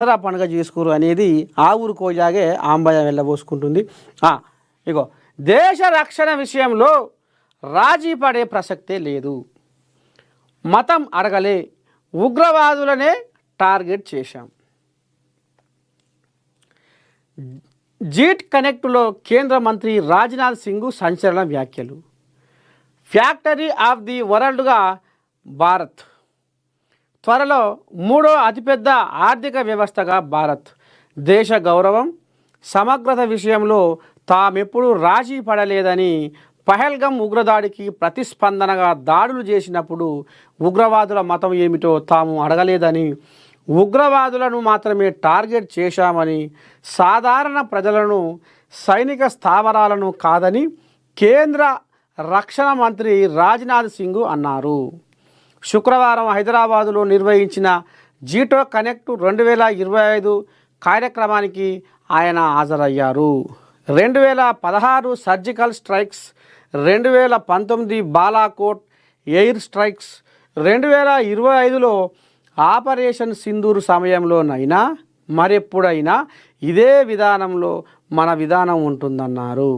దసరా పండుగ చేసుకోరు అనేది ఆ ఊరు కోజాగే ఆంబయ్య వెళ్ళబోసుకుంటుంది. ఇగో దేశ రక్షణ విషయంలో రాజీ పడే ప్రసక్తే లేదు. మతం అడగలే, ఉగ్రవాదులనే టార్గెట్ చేశాం. జీట్ కనెక్టులో కేంద్ర మంత్రి రాజ్నాథ్ సింగ్ సంచలన వ్యాఖ్యలు. ఫ్యాక్టరీ ఆఫ్ ది వరల్డ్గా భారత్, త్వరలో మూడో అతిపెద్ద ఆర్థిక వ్యవస్థగా భారత్, దేశ గౌరవం సమగ్రత విషయంలో తామెప్పుడు రాజీ పడలేదని, పహల్గమ్ ఉగ్రదాడికి ప్రతిస్పందనగా దాడులు చేసినప్పుడు ఉగ్రవాదుల మతం ఏమిటో తాము అడగలేదని, ఉగ్రవాదులను మాత్రమే టార్గెట్ చేశామని, సాధారణ ప్రజలను సైనిక స్థావరాలను కాదని కేంద్ర రక్షణ మంత్రి రాజ్నాథ్ సింగ్ అన్నారు. శుక్రవారం హైదరాబాదులో నిర్వహించిన జీటో కనెక్ట్ 2025 కార్యక్రమానికి ఆయన హాజరయ్యారు. 2016 surgical strikes, 2019 Balakot air strikes, 2025లో ఆపరేషన్ సింధూర్ సమయంలోనైనా మరెప్పుడైనా ఇదే విధానంలో మన విధానం ఉంటుందన్నారు.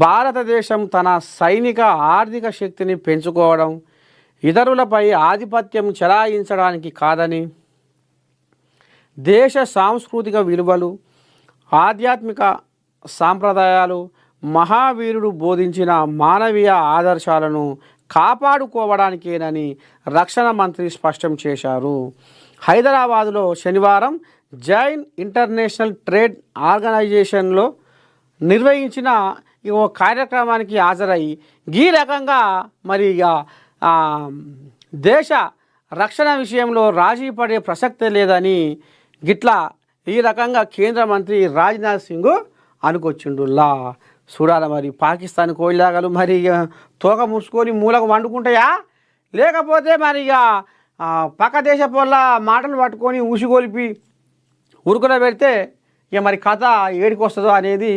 భారతదేశం తన సైనిక ఆర్థిక శక్తిని పెంచుకోవడం, ఇతరులపై ఆధిపత్యం చెలాయించడానికి కాదని, దేశ సాంస్కృతిక విలువలు, ఆధ్యాత్మిక సాంప్రదాయాలు, మహావీరుడు బోధించిన మానవీయ ఆదర్శాలను కాపాడుకోవడానికేనని రక్షణ మంత్రి స్పష్టం చేశారు. హైదరాబాదులో శనివారం జైన్ ఇంటర్నేషనల్ ట్రేడ్ ఆర్గనైజేషన్లో నిర్వహించిన ఓ కార్యక్రమానికి హాజరై ఈ రకంగా మరి దేశ రక్షణ విషయంలో రాజీ పడే ప్రసక్తే లేదని గిట్లా ఈ రకంగా కేంద్ర మంత్రి రాజ్నాథ్ సింగ్ అనుకొచ్చిండుల్లా. చూడాలి మరి పాకిస్తాన్ కోయిలాగలు మరి తోక ముసుకొని మూలకు వండుకుంటాయా, లేకపోతే మరి పక్క దేశ పొల్ల మాటలు పట్టుకొని ఊసిగొలిపి ఉరుకున పెడితే మరి కథ ఏడికి వస్తుందో అనేది